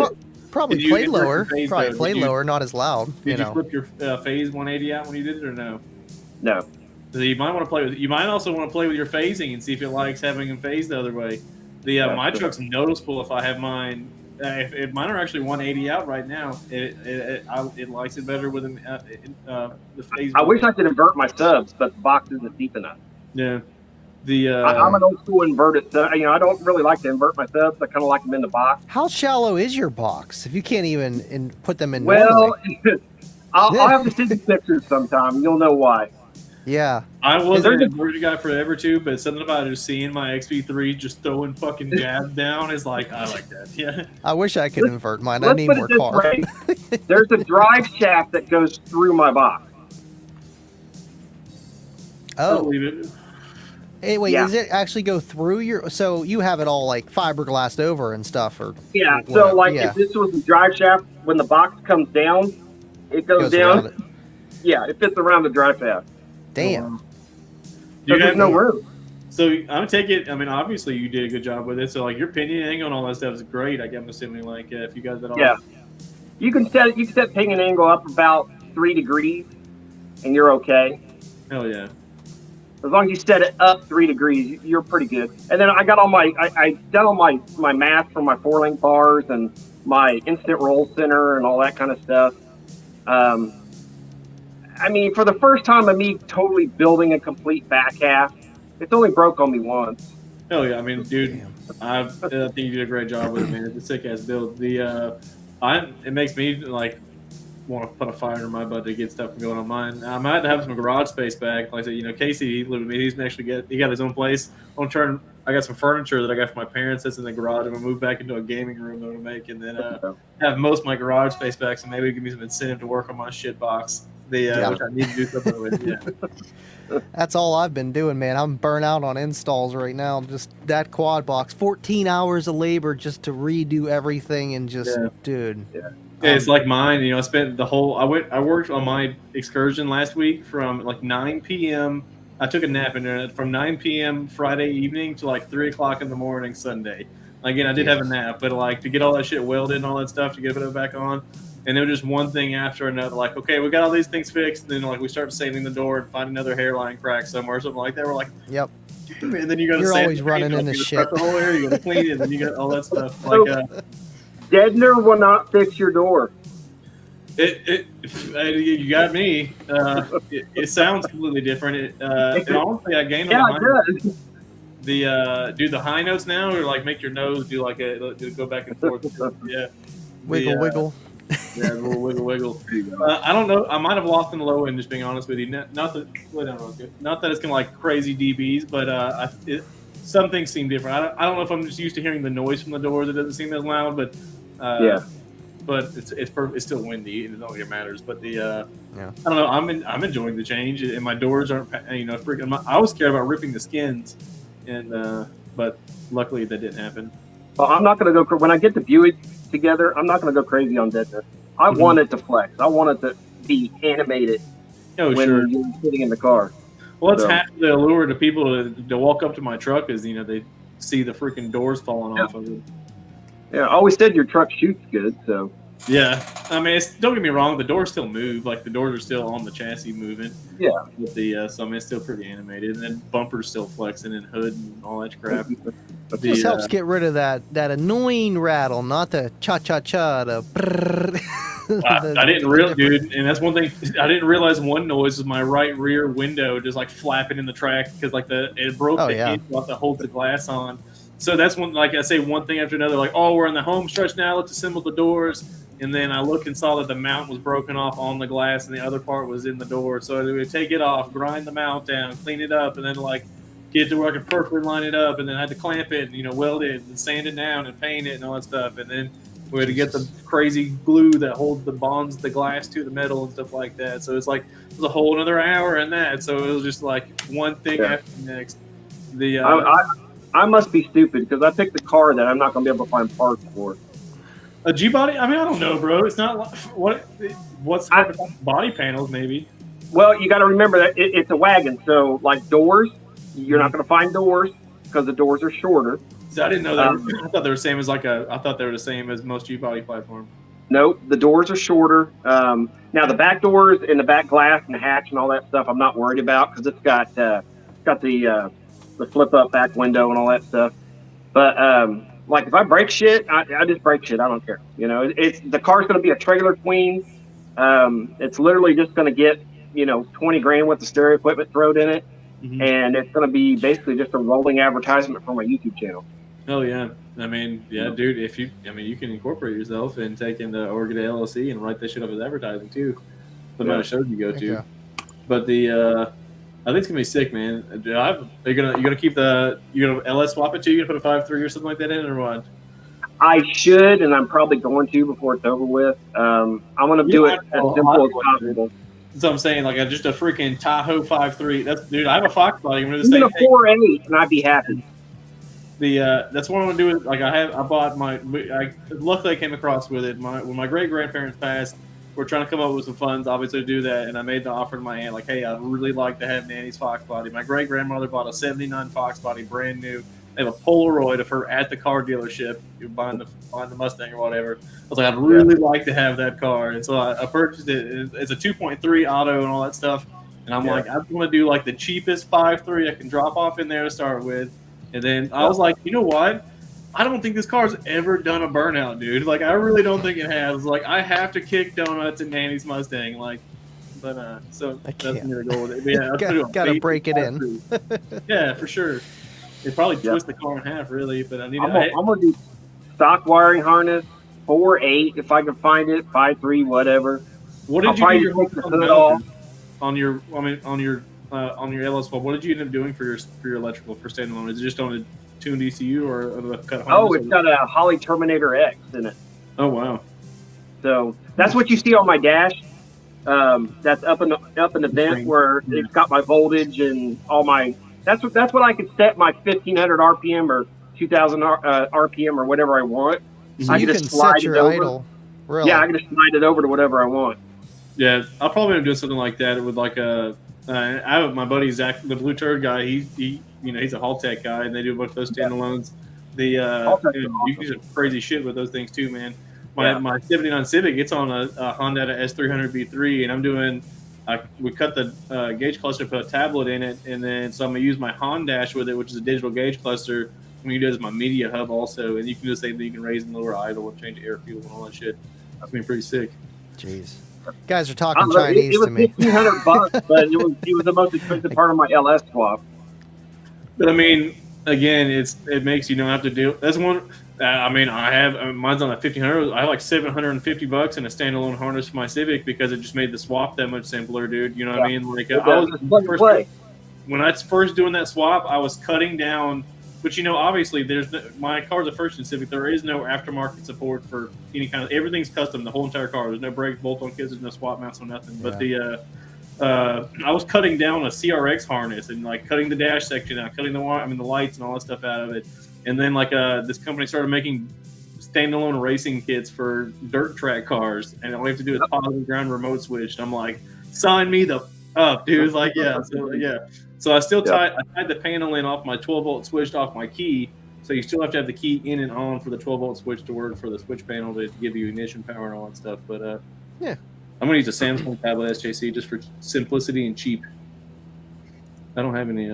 Probably played lower. Lower, not as loud. Did you flip your phase 180 out when you did it or no? No. So you might want to play with. You might also want to play with your phasing and see if it likes having them phased the other way. My truck's noticeable if I have mine. If mine are actually 180 out right now, it likes it better with the phase. I wish I could invert my subs, but the box isn't deep enough. Yeah. I'm an old school inverted sub. I don't really like to invert my subs. I kind of like them in the box. How shallow is your box? If you can't even put them in. Well, I'll have to send you pictures sometime. You'll know why. Yeah. I wasn't an inverted guy forever too, but something about just seeing my XP3 just throwing fucking jabs down is like, I like that. Yeah. I wish I could invert mine. I need more car. There's a drive shaft that goes through my box. Oh. I believe it. Hey, wait, does it actually go through your... So you have it all like fiberglassed over and stuff? Yeah, so if this was the drive shaft, when the box comes down, it goes down. Yeah, it fits around the drive shaft. Damn. There's no room. So I'm taking. I mean, obviously you did a good job with it. So like your pinion angle and all that stuff is great. I'm assuming like if you guys at all. Yeah. You can set pinion angle up about 3 degrees, and you're okay. Hell yeah. As long as you set it up 3 degrees, you're pretty good. And then I got all my I done all my math for my 4-link bars, and my instant roll center and all that kind of stuff. I mean, for the first time of me totally building a complete back half, it's only broke on me once. Hell yeah! I mean, dude, Damn. I think you did a great job with it, man. It's a sick ass build. It makes me like want to put a fire under my butt to get stuff going on mine. I might have some garage space back. Like I said, Casey, he lived with me. He's actually got his own place. I got some furniture that I got from my parents that's in the garage. I'm gonna move back into a gaming room that I'm gonna make, and then have most of my garage space back. So maybe give me some incentive to work on my shit box. Which I need to do something with. Yeah. That's all I've been doing, man. I'm burnt out on installs right now. Just that quad box, 14 hours of labor just to redo everything, and dude. Yeah. It's like mine. I spent the whole. I worked on my excursion last week from like 9 p.m. I took a nap in there from 9 p.m. Friday evening to like 3 o'clock in the morning Sunday. Again, I did have a nap, but like to get all that shit welded and all that stuff to get it back on. And it was just one thing after another. Like, okay, we got all these things fixed. And then, like, we start sanding the door and find another hairline crack somewhere or something like that. We're like, yep. And then you got to You're always running into shit. The whole area, you got to clean it, and then you got all that stuff. Like, Deadener will not fix your door. You got me. It sounds completely different. And honestly, I gained it does. Do the high notes now, or like make your nose do like go back and forth? Yeah. Wiggle. Yeah, a little wiggle. I don't know. I might have lost in the low end, just being honest with you. Not that it's gonna like crazy dBs, but some things seem different. I don't know if I'm just used to hearing the noise from the doors. It doesn't seem as loud, but but it's still windy, and it don't really matters. But I don't know. I'm enjoying the change, and my doors aren't freaking. I was scared about ripping the skins, and but luckily that didn't happen. Well, I'm not going to go when I get the Buick together. I'm not going to go crazy on deadness. I want it to flex. I want it to be animated when you're sitting in the car. Well, that's half the allure to people to walk up to my truck is they see the freaking doors falling off of it. Yeah, I always said your truck shoots good, so. Yeah, I mean, don't get me wrong. The doors still move. Like the doors are still on the chassis moving. Yeah. With so I mean, it's still pretty animated, and then bumpers still flexing and hood and all that crap. It just helps get rid of that annoying rattle, not the cha-cha-cha, the brrrr. I didn't realize, dude, and that's one thing. I didn't realize one noise was my right rear window just like flapping in the track because like it broke the hinge off that holds the glass on. So that's one, like I say, one thing after another. Like, oh, we're in the home stretch now. Let's assemble the doors. And then I looked and saw that the mount was broken off on the glass, and the other part was in the door. So we would take it off, grind the mount down, clean it up, and then like get to where I could perfectly line it up, and then I had to clamp it, and weld it, and sand it down, and paint it, and all that stuff. And then we had to get the crazy glue that holds the bonds the glass to the metal and stuff like that. So it's like it was a whole another hour in that. So it was just like one thing after the next. I must be stupid because I picked a car that I'm not going to be able to find parts for. A G body? I mean, I don't know, bro. It's not what's body panels, maybe. Well, you got to remember that it's a wagon, so like doors, you're not going to find doors because the doors are shorter. So I didn't know that. I thought they were the same as I thought they were the same as most G body platforms. No, the doors are shorter. Now the back doors and the back glass and the hatch and all that stuff, I'm not worried about because it's got the flip up back window and all that stuff. But like if I break shit, I just break shit. I don't care. It's the car's going to be a trailer queen. It's literally just going to get 20 grand worth of stereo equipment thrown in it, and it's going to be basically just a rolling advertisement for my YouTube channel. Oh yeah, I mean, yeah, dude. You can incorporate yourself and take into Oregon LLC and write that shit up as advertising too. The amount of shows you go to. Yeah. But I think it's gonna be sick, man. Are you gonna keep you gonna LS swap it too? You gonna put a 5.3 or something like that in, or what? I should, and I'm probably going to before it's over with. I'm gonna do it as simple as possible. That's what I'm saying. Like just a freaking Tahoe 5.3. Dude. I have a Fox body. I'm gonna even a 4.8, and I'd be happy. That's what I'm gonna do. Like luckily I came across with it. When my great grandparents passed, we're trying to come up with some funds, obviously, to do that. And I made the offer to my aunt, like, hey, I'd really like to have Nanny's Fox body. My great grandmother bought a '79 Fox body, brand new. They have a Polaroid of her at the car dealership, buying the Mustang or whatever. I was like, I'd really like to have that car, and so I purchased it. It's a 2.3 auto and all that stuff. And I'm like, I want to do like the cheapest 5.3 I can drop off in there to start with. And then I was like, you know what? I don't think this car's ever done a burnout, dude. Like, I really don't think it has. Like, I have to kick donuts in Danny's Mustang. Like, but so I that's can't. gonna go with it. But yeah, I'll put it on Gotta basic break it in. Yeah, for sure. It probably twist the car in half, really. But I need. I'm gonna do stock wiring harness 4.8 if I can find it, 5.3, whatever. What did I'll you do probably take the hood off. on your? I mean, on your LS12? What did you end up doing for your electrical for standalone? Is it just on a tuned ECU or a cut harness? Oh, it's got a Holly Terminator X in it. Oh wow. So that's what you see on my dash. That's up in the vent where it's got my voltage and all my. That's what I could set my 1500 RPM or 2000 RPM or whatever I want. So I you can can just slide set your it over. idle. Really? Yeah, I can just slide it over to whatever I want. Yeah, I'll probably end up doing something like that with like a. I have my buddy Zach, the Blue Turd guy. He he's a Haltech guy, and they do a bunch of those standalones. You can do some crazy shit with those things too, man. My 79 Civic, it's on a Honda S300 V3, and I'm doing. We cut the gauge cluster, put a tablet in it, and then so I'm gonna use my Hondash with it, which is a digital gauge cluster. I'm gonna do it as my media hub also, and you can do the same thing. You can raise and lower idle and change air fuel and all that shit. That's been pretty sick. Jeez, guys are talking Chinese to me. It was $1,500, but it was the most expensive part of my LS swap. But I mean, again, it makes you don't have to do. That's one. I mean, mine's on a 1500. I have like $750 in a standalone harness for my Civic because it just made the swap that much simpler, dude. You know what I mean? Like when I was first doing that swap, I was cutting down. But obviously, my car's a first-gen Civic. There is no aftermarket support for any kind of. Everything's custom. The whole entire car. There's no brakes, bolt-on kits. There's no swap mounts or nothing. Yeah. But I was cutting down a CRX harness and like cutting the dash section out, cutting the lights and all that stuff out of it. And then this company started making standalone racing kits for dirt track cars, and all we have to do is positive ground remote switch. And I'm like, sign me the up, dude. Like, yeah, So I still tied the panel in off my 12-volt switch off my key. So you still have to have the key in and on for the 12-volt switch to work for the switch panel to give you ignition power and all that stuff. But yeah, I'm gonna use a Samsung tablet SJC just for simplicity and cheap. I don't have any,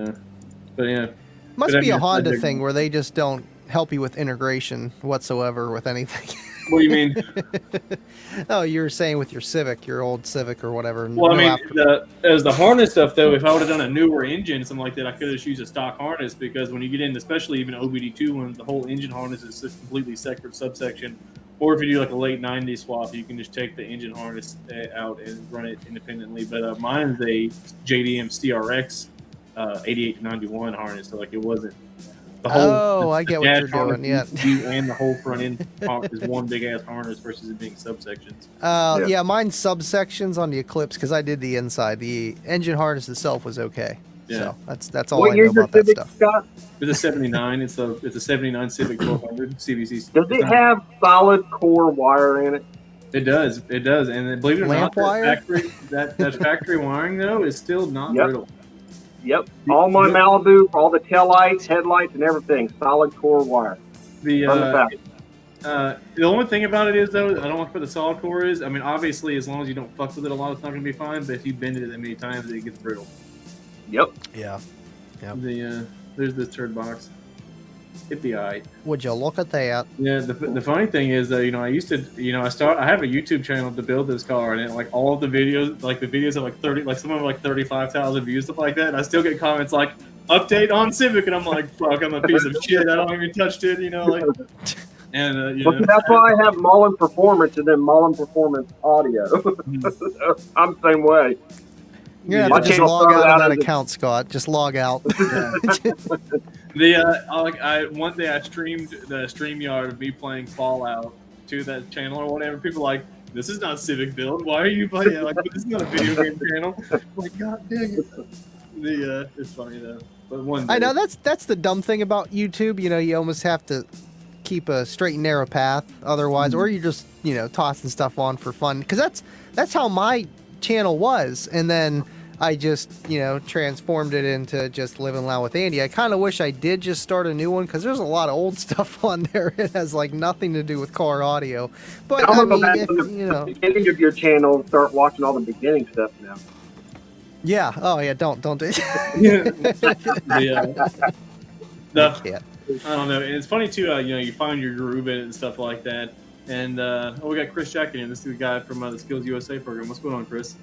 but yeah. Must be a Honda thing where they just don't help you with integration whatsoever with anything. What do you mean? Oh, you were saying with your Civic, your old Civic or whatever. Well, I mean, as the harness stuff, though, if I would have done a newer engine, something like that, I could have just used a stock harness because when you get in, especially even OBD2 ones, the whole engine harness is a completely separate subsection. Or if you do like a late 90s swap, you can just take the engine harness out and run it independently. But mine is a JDM CRX 88 to 91 harness, so like it wasn't the whole. I get what you're doing. Yeah, and the whole front end is one big ass harness versus it being subsections. Yeah, mine's subsections on the Eclipse because I did the inside. The engine harness itself was okay. Yeah, so that's all I know about that stuff. Scott? It's a 79. It's a 79 Civic 1200 CVC. Does it have solid core wire in it? It does, and believe it or Lamp not, wire? that factory wiring though is still not brittle. Yep. All my Malibu, all the taillights, headlights, and everything, solid core wire. The only thing about it is though, I don't like what the solid core is. I mean, obviously, as long as you don't fuck with it a lot, it's not going to be fine. But if you bend it that many times, it gets brittle. Yep. Yeah. Yep. There's this turd box. It'd be alright. Would you look at that? Yeah. The funny thing is though, I used to, I have a YouTube channel to build this car, and like all of the videos, have like 30, like some of them like 35,000 views, stuff like that. And I still get comments like update on Civic, and I'm like, fuck, I'm a piece of shit. I don't even touched it, like. And that's why I have Mullen Performance and then Mullen Performance Audio. I'm the same way. You're gonna have to just log out of that account, Scott. Just log out. One day I streamed the StreamYard of me playing Fallout to that channel or whatever. People are like, this is not Civic Build. Why are you playing? Like, this is not a video game channel. I'm like, God dang it. It's funny though. But one day, I know that's the dumb thing about YouTube. You almost have to keep a straight and narrow path, otherwise, or you just tossing stuff on for fun. Because that's how my channel was, and then I just transformed it into just living loud with Andy. I kind of wish I did just start a new one because there's a lot of old stuff on there. It has like nothing to do with car audio. But I'm gonna go back to the beginning of your channel and start watching all the beginning stuff now. Yeah. Oh yeah. Don't do it. The I don't know. And it's funny too. You know, you find your groove in it and stuff like that. And we got Chris Jack in here. This is the guy from the Skills USA program. What's going on, Chris?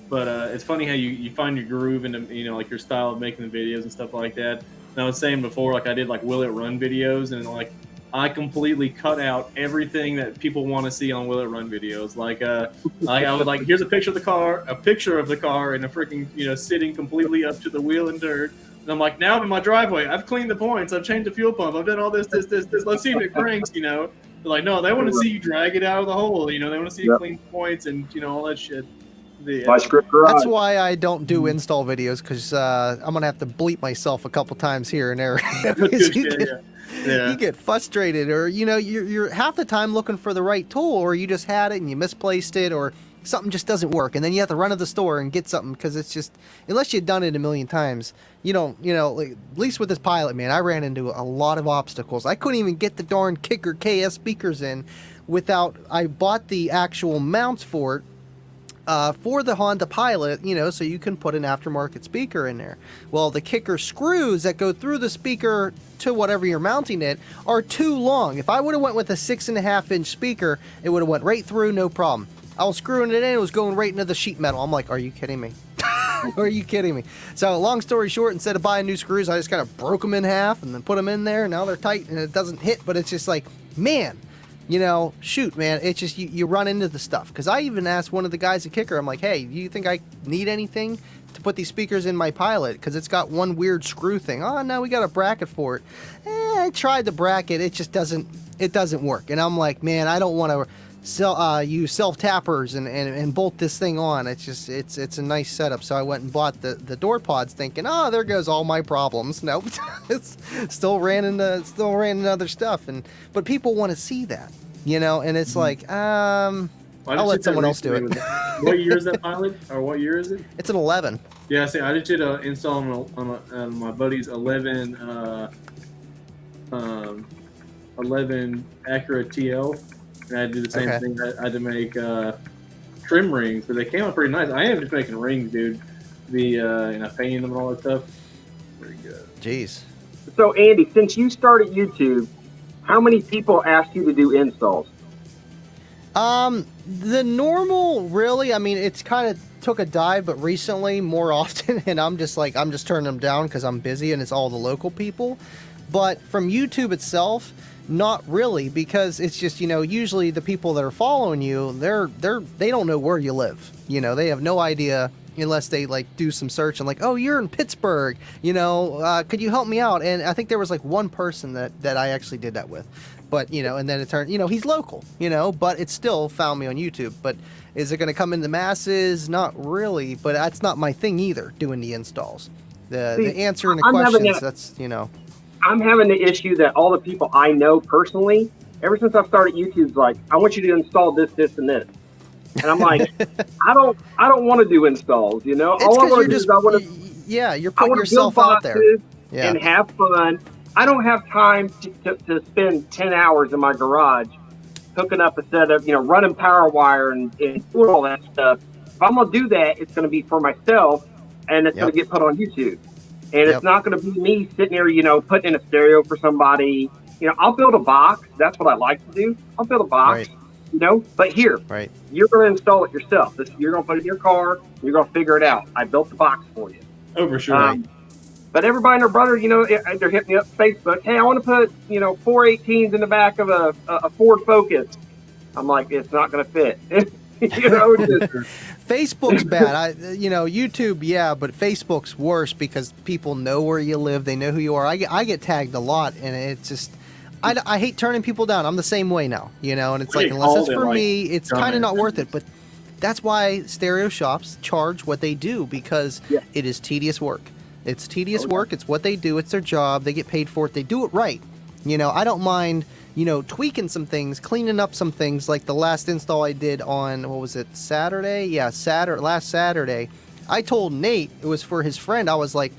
But it's funny how you find your groove and you know, like your style of making the videos and stuff like that. And I was saying before, like I did like Will It Run videos, and like I completely cut out everything that people want to see on Will It Run videos. Like I would like, here's a picture of the car, and a freaking, you know, sitting completely up to the wheel and dirt. And I'm like, now I'm in my driveway. I've cleaned the points. I've changed the fuel pump. I've done all this. Let's see if it cranks, you know. They're like, no, they want to see you drag it out of the hole. You know, they want to see you clean the points and, you know, all that shit. That's why I don't do install videos, because I'm gonna have to bleep myself a couple times here and there. You get frustrated, or you know, you're half the time looking for the right tool, or you just had it and you misplaced it, or something just doesn't work, and then you have to run to the store and get something, because it's just, unless you've done it a million times, you don't, you know, like, at least with this Pilot, man, I ran into a lot of obstacles. I couldn't even get the darn Kicker KS speakers in without, I bought the actual mounts for it, for the Honda Pilot, you know, so you can put an aftermarket speaker in there. Well, the Kicker screws that go through the speaker to whatever you're mounting it are too long. If I would have went with a 6.5-inch speaker, it would have went right through, no problem. I was screwing it in, it was going right into the sheet metal. I'm like, are you kidding me? Are you kidding me? So long story short, instead of buying new screws, I just kind of broke them in half and then put them in there, and now they're tight and it doesn't hit, but it's just like, man, you know, shoot, man, it's just, you run into the stuff. Because I even asked one of the guys at Kicker, I'm like, hey, do you think I need anything to put these speakers in my Pilot? Because it's got one weird screw thing. Oh, no, we got a bracket for it. I tried the bracket, it just doesn't work. And I'm like, man, I don't want to use self-tappers and bolt this thing on. It's just, it's a nice setup. So I went and bought the door pods thinking, oh, there goes all my problems. Nope. It's still ran into other stuff. But people want to see that, you know, and it's like, I'll let someone else do it. What year is that Pilot? Or what year is it? It's an 11. Yeah, see, I just did an install on my buddy's 11 Acura TL. And I had to do the same thing. I had to make trim rings, but they came out pretty nice. I am just making rings, dude. And I painted them and all that stuff. Pretty good. Jeez. So, Andy, since you started YouTube, how many people asked you to do installs? The normal, really, I mean, it's kind of took a dive, but recently more often, and I'm just turning them down because I'm busy and it's all the local people. But from YouTube itself, not really, because it's just, you know, usually the people that are following you, they don't know where you live. You know, they have no idea unless they like do some search and like, oh, you're in Pittsburgh, you know, could you help me out? And I think there was like one person that I actually did that with, but you know, and then it turned, you know, he's local, you know, but it still found me on YouTube. But is it going to come in the masses? Not really, but that's not my thing either, doing the installs. The answer and the questions, that's, you know. I'm having the issue that all the people I know personally, ever since I've started YouTube, is like, I want you to install this, this, and this. And I'm like, I don't want to do installs, you know? All I want to do is you're putting yourself out there. And have fun. I don't have time to spend 10 hours in my garage hooking up a set of, you know, running power wire and doing all that stuff. If I'm going to do that, it's going to be for myself, and it's going to get put on YouTube. And it's not going to be me sitting there, you know, putting in a stereo for somebody. You know, I'll build a box. That's what I like to do. I'll build a box, you know. But here, you're going to install it yourself. You're going to put it in your car. You're going to figure it out. I built the box for you. Oh, for sure. But everybody and their brother, you know, they're hitting me up Facebook. Hey, I want to put, you know, 418s in the back of a Ford Focus. I'm like, it's not going to fit. You know, Facebook's bad. You know, YouTube, but Facebook's worse because people know where you live. They know who you are. I get tagged a lot, and it's just, I hate turning people down. I'm the same way now, you know, and it's like, unless it's for me, it's kind of not worth it. But that's why stereo shops charge what they do, because it is tedious work. It's tedious work. It's what they do. It's their job. They get paid for it. They do it right. You know, I don't mind, you know, tweaking some things, cleaning up some things, like the last install I did on, what was it, Saturday? Yeah, last Saturday. I told Nate, it was for his friend, I was like,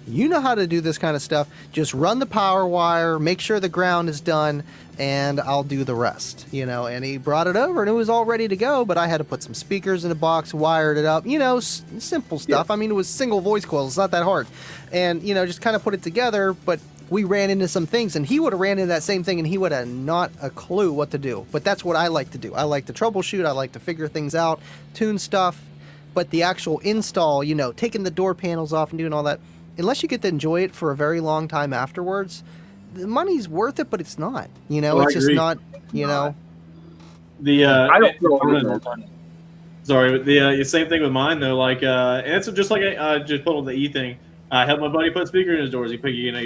you know how to do this kind of stuff. Just run the power wire, make sure the ground is done, and I'll do the rest, you know. And he brought it over, and it was all ready to go, but I had to put some speakers in a box, wired it up, you know, simple stuff. I mean, it was single voice coils. It's not that hard. And, you know, just kind of put it together. But we ran into some things, and he would have ran into that same thing, and he would have not a clue what to do. But that's what I like to do. I like to troubleshoot. I like to figure things out, tune stuff. But the actual install, you know, taking the door panels off and doing all that, unless you get to enjoy it for a very long time afterwards, the money's worth it, but it's not. You know, Well, it's just not, you know. I don't feel Sorry, the same thing with mine though. Like, and it's just like I just put on the E thing. I helped my buddy put speaker in his doors. He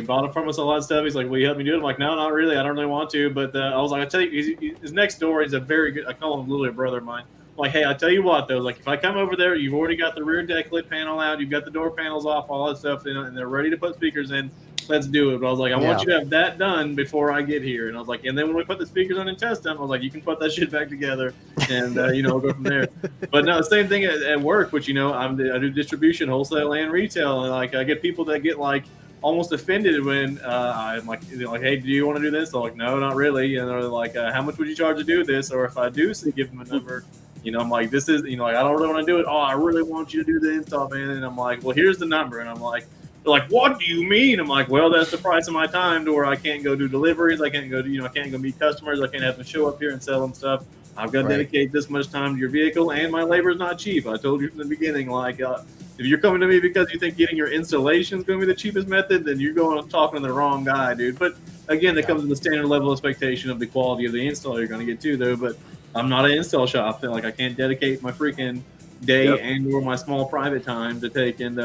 bought it from us a lot of stuff. He's like, "Will you help me do it?" I'm like, "No, not really. I don't really want to." But I was like, "I tell you, his next door is a very good. I call him literally a brother of mine. I'm like, hey, I tell you what though, like if I come over there, you've already got the rear deck lit panel out, you've got the door panels off, all that stuff, and they're ready to put speakers in. Let's do it." But I was like, I want you to have that done before I get here. And I was like, and then when we put the speakers on and test them, I was like, you can put that shit back together, and we'll go from there. But no, same thing at work, which I do distribution, wholesale, and retail, and like I get people that get like almost offended when I'm like, hey, do you want to do this? They're like, no, not really. And they're like, how much would you charge to do this? Or if I do, so give them a number. I'm like, this is, like, I don't really want to do it. Oh, I really want you to do the install, man. And I'm like, well, here's the number. And I'm like, they're like, what do you mean? I'm like, well, that's the price of my time to where I can't go do deliveries. I can't go I can't go meet customers. I can't have them show up here and sell them stuff. I've got to dedicate this much time to your vehicle, and my labor is not cheap. I told you from the beginning, like, if you're coming to me because you think getting your installation is going to be the cheapest method, then you're talking to the wrong guy, dude. But again, that comes with the standard level expectation of the quality of the install you're going to get too, though. But I'm not an install shop. Like, I can't dedicate my freaking day and or my small private time to take and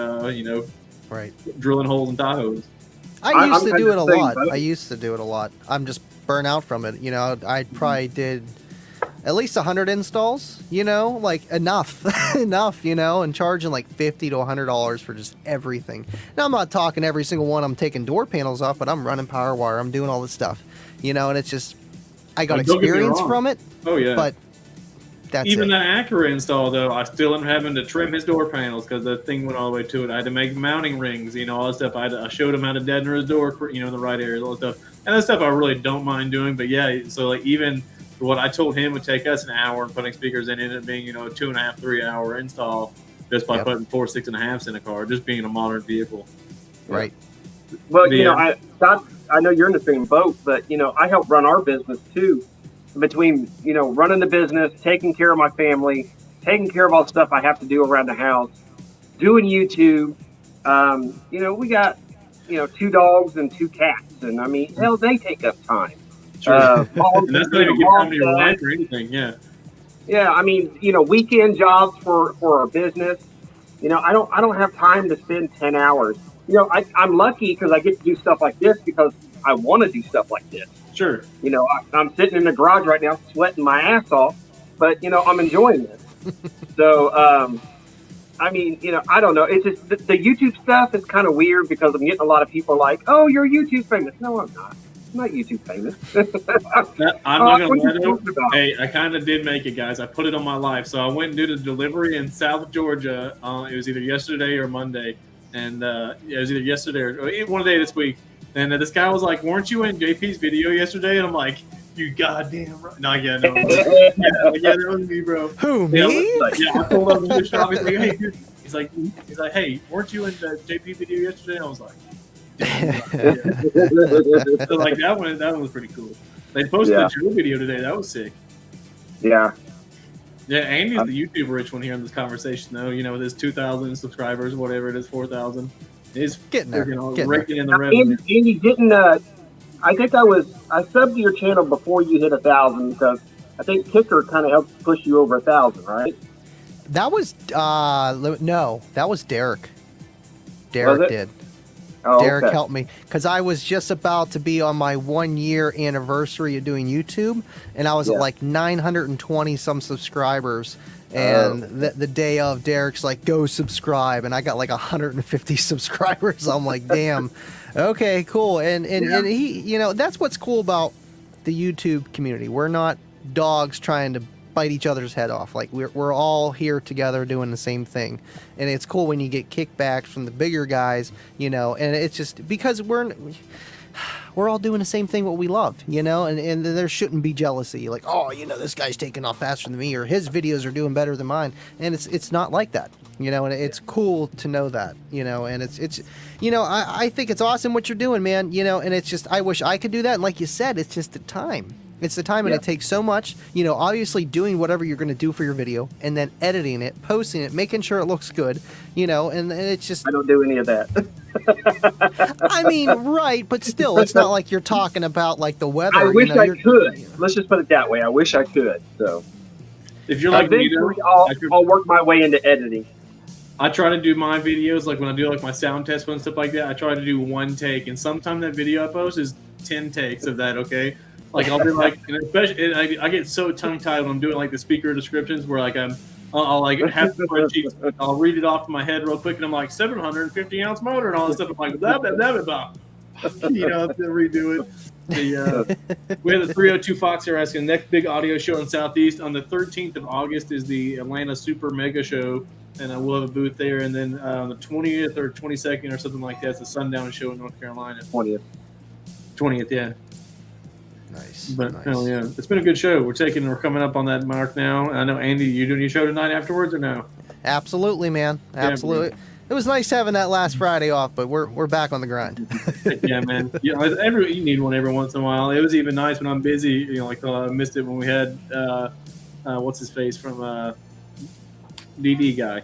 drilling holes in Tahoes. I used to do it a lot. I used to do it a lot. I'm just burnt out from it. I probably did at least 100 installs, like enough, and charging like $50 to $100 for just everything. Now, I'm not talking every single one. I'm taking door panels off, but I'm running power wire. I'm doing all this stuff, and it's just, I got experience from it. Oh, yeah. But that's even the Acura install, though, I still am having to trim his door panels because the thing went all the way to it. I had to make mounting rings, all that stuff. I showed him how to deaden his door, in the right areas, all that stuff. And that stuff I really don't mind doing. But yeah, so like even what I told him would take us an hour and putting speakers in, ended up being, a 2.5, 3 hour install just by putting 4 6.5s in a car, just being a modern vehicle. Right. Well, I know you're in the same boat, but I help run our business too. Between running the business, taking care of my family, taking care of all the stuff I have to do around the house, doing YouTube. We got 2 dogs and 2 cats, and I mean, hell, they take up time. Sure. And that's not even give time to your wife or anything. Yeah. Yeah, I mean, weekend jobs for our business. I don't have time to spend 10 hours. I'm lucky because I get to do stuff like this because I want to do stuff like this. Sure. I'm sitting in the garage right now sweating my ass off, but, I'm enjoying this. So, I mean, I don't know. It's just the YouTube stuff is kind of weird because I'm getting a lot of people like, oh, you're YouTube famous. No, I'm not. I'm not YouTube famous. I'm not going to lie though. Hey, I kind of did make it, guys. I put it on my life. So I went and did a delivery in South Georgia. It was either yesterday or Monday. And it was either yesterday or one day this week. And this guy was like, weren't you in JP's video yesterday? And I'm like, you goddamn right. No, yeah, no. Yeah, that was me, bro. Who, me? I told him to shop. He's like, hey, dude. He's like, hey, weren't you in the JP video yesterday? And I was like, yeah. So like that one was pretty cool. They posted the Joe video today. That was sick. Yeah. Yeah, Andy's the YouTube rich one here in this conversation, though. With his 2,000 subscribers, whatever it is, 4,000. He's getting there. Raking in the revenue. Andy didn't. I think I subbed to your channel before you hit 1,000 because I think Kicker kind of helped push you over 1,000, right? That was no, that was Derek. Derek did. Oh, Derek helped me because I was just about to be on my 1-year anniversary of doing YouTube, and I was at like 920 some subscribers. And the day of, Derek's like, go subscribe, and I got like 150 subscribers. I'm like, damn, okay, cool. And he, that's what's cool about the YouTube community. We're not dogs trying to bite each other's head off. Like we're all here together doing the same thing, and it's cool when you get kickbacks from the bigger guys, and it's just because we're we're all doing the same thing what we love, you know, and there shouldn't be jealousy like, oh, you know, this guy's taking off faster than me or his videos are doing better than mine. And it's not like that, you know, and it's cool to know that, you know, and it's you know, I think it's awesome what you're doing, man, you know, and it's just I wish I could do that. And like you said, it's just the time. It's the time, and it takes so much, you know, obviously doing whatever you're going to do for your video and then editing it, posting it, making sure it looks good, you know, and it's just... I don't do any of that. I mean, right, but still, it's not like you're talking about, like, the weather. I wish I could. You know. Let's just put it that way. I wish I could. So, if you're like me, I'll work my way into editing. I try to do my videos, like when I do like my sound test and stuff like that, I try to do one take, and sometimes that video I post is 10 takes of that, okay? Like I'll be like, and especially, and I get so tongue tied when I'm doing like the speaker descriptions where like I'll like have the spreadsheets, I'll read it off in my head real quick, and I'm like 750 ounce motor and all this stuff. I'm like blah blah blah blah. You know, I have to redo it. We have the 302 Fox here asking, next big audio show in Southeast on the 13th of August is the Atlanta Super Mega Show, and we'll have a booth there. And then on the 20th or 22nd or something like that, it's the Sundown Show in North Carolina. 20th, yeah. Nice. But nice. hell yeah, it's been a good show. We're coming up on that mark now. I know, Andy, you doing your show tonight afterwards or no? Absolutely, man. Absolutely. Yeah, it was nice having that last Friday off, but we're back on the grind. Yeah, man. You know, you need one every once in a while. It was even nice when I'm busy. You know, like I missed it when we had what's his face from DD guy.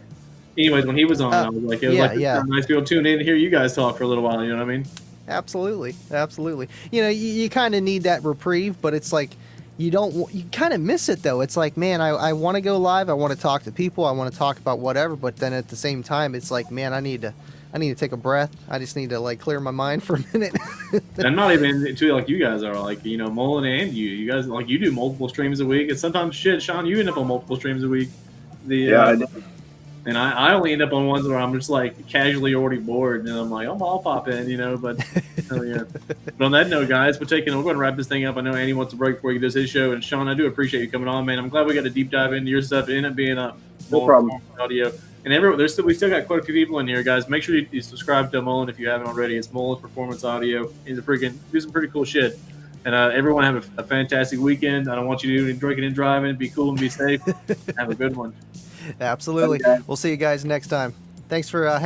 Anyways, when he was on, I was like, it was nice to be able to tune in and hear you guys talk for a little while. You know what I mean? Absolutely. You know, you kind of need that reprieve, but it's like you kind of miss it though. It's like, man, I want to go live. I want to talk to people. I want to talk about whatever. But then at the same time, it's like, man, I need to take a breath. I just need to like clear my mind for a minute. I'm not even too like you guys are, like, you know, Mullen and you guys, like, you do multiple streams a week, and sometimes Sean, you end up on multiple streams a week. I do. And I only end up on ones where I'm just like casually already bored, and I'm like, I'll pop in, you know. But yeah. But on that note, guys, we're going to wrap this thing up. I know Andy wants a break before he does his show, and Sean, I do appreciate you coming on, man. I'm glad we got a deep dive into your stuff. It ended up being a no problem audio, and we still got quite a few people in here, guys. Make sure you subscribe to Mullen if you haven't already. It's Mullen's Performance Audio. He's do some pretty cool shit. And everyone have a fantastic weekend. I don't want you to do any drinking and driving. Be cool and be safe. Have a good one. Absolutely. We'll see you guys next time. Thanks for hanging.